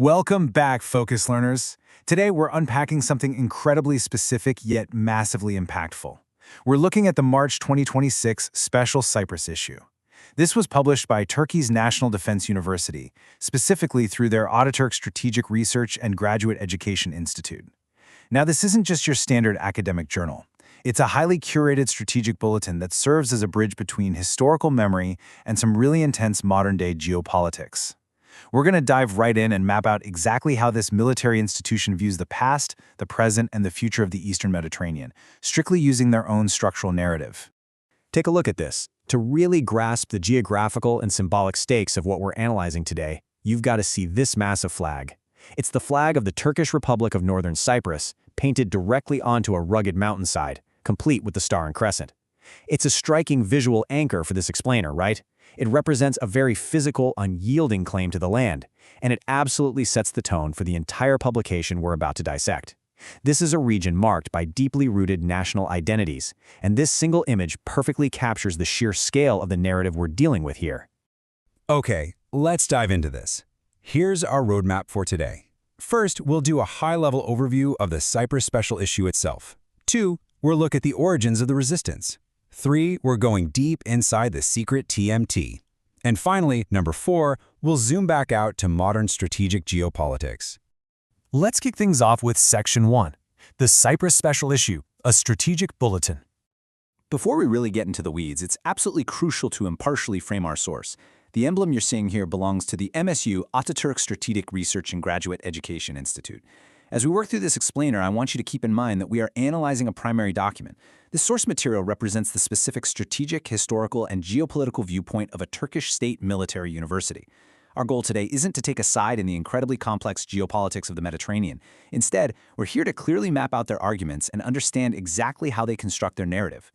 Welcome back, Focus Learners. Today we're unpacking something incredibly specific yet massively impactful. We're looking at the March 2026 Special Cyprus issue. This was published by Turkey's National Defense University, specifically through their Ataturk Strategic Research and Graduate Education Institute. Now, this isn't just your standard academic journal. It's a highly curated strategic bulletin that serves as a bridge between historical memory and some really intense modern-day geopolitics. We're going to dive right in and map out exactly how this military institution views the past, the present, and the future of the Eastern Mediterranean, strictly using their own structural narrative. Take a look at this. To really grasp the geographical and symbolic stakes of what we're analyzing today, you've got to see this massive flag. It's the flag of the Turkish Republic of Northern Cyprus, painted directly onto a rugged mountainside, complete with the star and crescent. It's a striking visual anchor for this explainer, right? It represents a very physical, unyielding claim to the land, and it absolutely sets the tone for the entire publication we're about to dissect. This is a region marked by deeply rooted national identities, and this single image perfectly captures the sheer scale of the narrative we're dealing with here. Okay, let's dive into this. Here's our roadmap for today. First, we'll do a high-level overview of the Cyprus Special Issue itself. 2, we'll look at the origins of the resistance. 3, we're going deep inside the secret TMT. And finally, number 4, we'll zoom back out to modern strategic geopolitics. Let's kick things off with Section 1, the Cyprus Special Issue, a strategic bulletin. Before we really get into the weeds, it's absolutely crucial to impartially frame our source. The emblem you're seeing here belongs to the MSU Ataturk Strategic Research and Graduate Education Institute. As we work through this explainer, I want you to keep in mind that we are analyzing a primary document. This source material represents the specific strategic, historical, and geopolitical viewpoint of a Turkish state military university. Our goal today isn't to take a side in the incredibly complex geopolitics of the Mediterranean. Instead, we're here to clearly map out their arguments and understand exactly how they construct their narrative.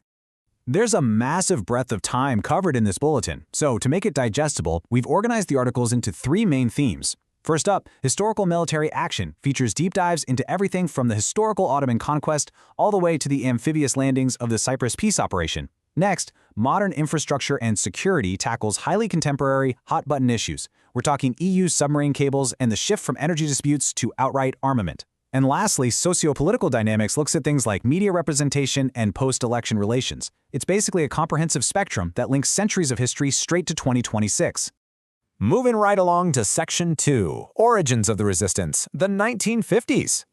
There's a massive breadth of time covered in this bulletin, so to make it digestible, we've organized the articles into 3 main themes. First up, historical military action features deep dives into everything from the historical Ottoman conquest all the way to the amphibious landings of the Cyprus peace operation. Next, modern infrastructure and security tackles highly contemporary, hot-button issues. We're talking EU submarine cables and the shift from energy disputes to outright armament. And lastly, socio-political dynamics looks at things like media representation and post-election relations. It's basically a comprehensive spectrum that links centuries of history straight to 2026. Moving right along to Section 2, Origins of the Resistance, the 1950s.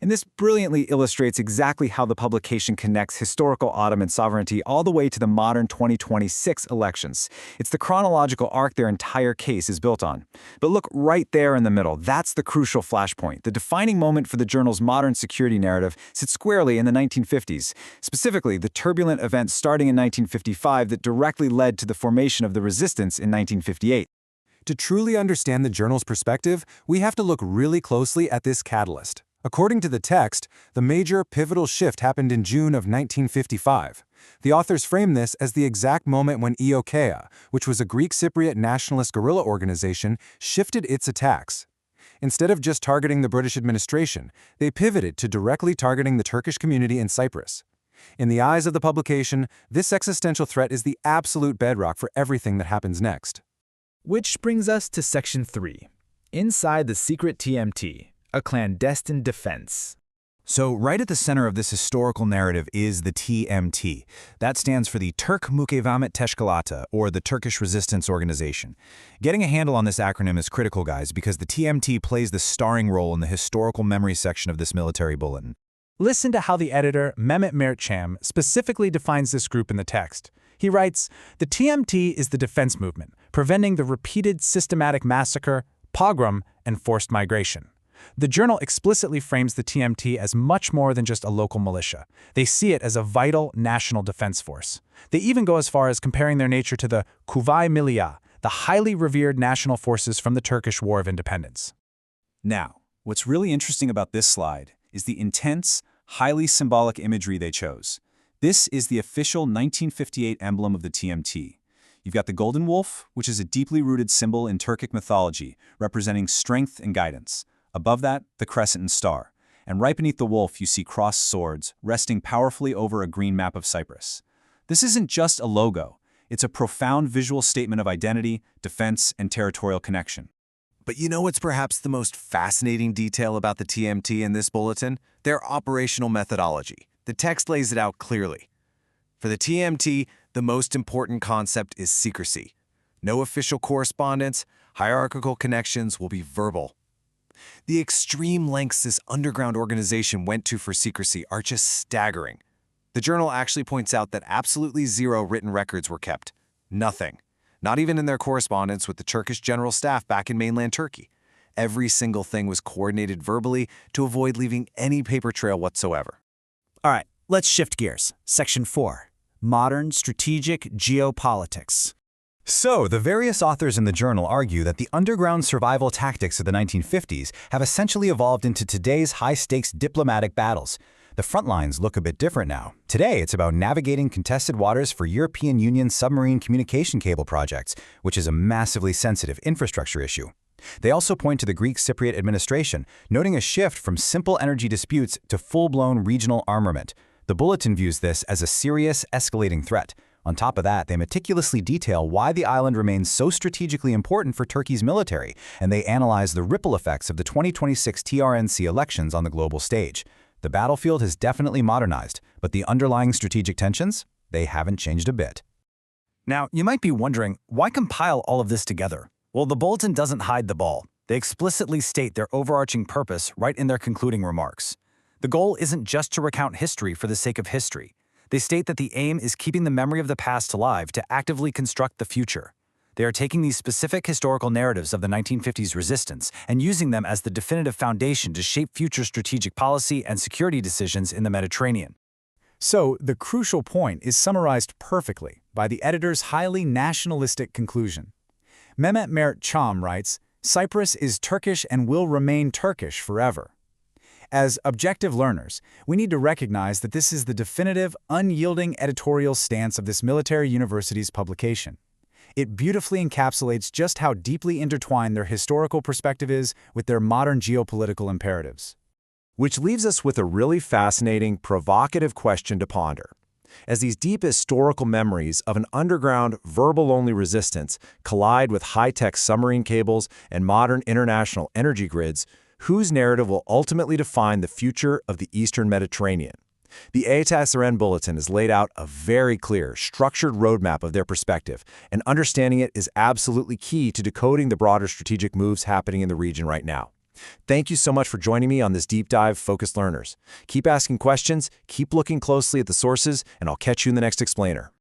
And this brilliantly illustrates exactly how the publication connects historical Ottoman sovereignty all the way to the modern 2026 elections. It's the chronological arc their entire case is built on. But look right there in the middle. That's the crucial flashpoint. The defining moment for the journal's modern security narrative sits squarely in the 1950s, specifically the turbulent events starting in 1955 that directly led to the formation of the resistance in 1958. To truly understand the journal's perspective, we have to look really closely at this catalyst. According to the text, the major pivotal shift happened in June of 1955. The authors frame this as the exact moment when EOKA, which was a Greek Cypriot nationalist guerrilla organization, shifted its attacks. Instead of just targeting the British administration, they pivoted to directly targeting the Turkish community in Cyprus. In the eyes of the publication, this existential threat is the absolute bedrock for everything that happens next. Which brings us to Section 3, Inside the Secret TMT, a Clandestine Defense. So right at the center of this historical narrative is the TMT. That stands for the Türk Mukavemet Teşkilat, or the Turkish Resistance Organization. Getting a handle on this acronym is critical, guys, because the TMT plays the starring role in the historical memory section of this military bulletin. Listen to how the editor, Mehmet Mertçam, specifically defines this group in the text. He writes, "The TMT is the defense movement, preventing the repeated systematic massacre, pogrom, and forced migration." The journal explicitly frames the TMT as much more than just a local militia. They see it as a vital national defense force. They even go as far as comparing their nature to the Kuvay Milli, the highly revered national forces from the Turkish War of Independence. Now, what's really interesting about this slide is the intense, highly symbolic imagery they chose. This is the official 1958 emblem of the TMT. You've got the golden wolf, which is a deeply rooted symbol in Turkic mythology, representing strength and guidance. Above that, the crescent and star. And right beneath the wolf, you see crossed swords, resting powerfully over a green map of Cyprus. This isn't just a logo. It's a profound visual statement of identity, defense, and territorial connection. But you know what's perhaps the most fascinating detail about the TMT in this bulletin? Their operational methodology. The text lays it out clearly. For the TMT, the most important concept is secrecy. No official correspondence, hierarchical connections will be verbal. The extreme lengths this underground organization went to for secrecy are just staggering. The journal actually points out that absolutely zero written records were kept. Nothing. Not even in their correspondence with the Turkish general staff back in mainland Turkey. Every single thing was coordinated verbally to avoid leaving any paper trail whatsoever. All right, let's shift gears. Section 4. Modern Strategic Geopolitics. So, the various authors in the journal argue that the underground survival tactics of the 1950s have essentially evolved into today's high-stakes diplomatic battles. The front lines look a bit different now. Today, it's about navigating contested waters for European Union submarine communication cable projects, which is a massively sensitive infrastructure issue. They also point to the Greek Cypriot administration, noting a shift from simple energy disputes to full-blown regional armament. The bulletin views this as a serious, escalating threat. On top of that, they meticulously detail why the island remains so strategically important for Turkey's military, and they analyze the ripple effects of the 2026 TRNC elections on the global stage. The battlefield has definitely modernized, but the underlying strategic tensions, they haven't changed a bit. Now, you might be wondering, why compile all of this together? Well, the bulletin doesn't hide the ball. They explicitly state their overarching purpose right in their concluding remarks. The goal isn't just to recount history for the sake of history. They state that the aim is keeping the memory of the past alive to actively construct the future. They are taking these specific historical narratives of the 1950s resistance and using them as the definitive foundation to shape future strategic policy and security decisions in the Mediterranean. So, the crucial point is summarized perfectly by the editor's highly nationalistic conclusion. Mehmet Mert Çam writes, "Cyprus is Turkish and will remain Turkish forever." As objective learners, we need to recognize that this is the definitive, unyielding editorial stance of this military university's publication. It beautifully encapsulates just how deeply intertwined their historical perspective is with their modern geopolitical imperatives. Which leaves us with a really fascinating, provocative question to ponder. As these deep historical memories of an underground, verbal-only resistance collide with high-tech submarine cables and modern international energy grids, whose narrative will ultimately define the future of the Eastern Mediterranean? The ATASRN Bulletin has laid out a very clear, structured roadmap of their perspective, and understanding it is absolutely key to decoding the broader strategic moves happening in the region right now. Thank you so much for joining me on this deep dive, Focused Learners. Keep asking questions, keep looking closely at the sources, and I'll catch you in the next explainer.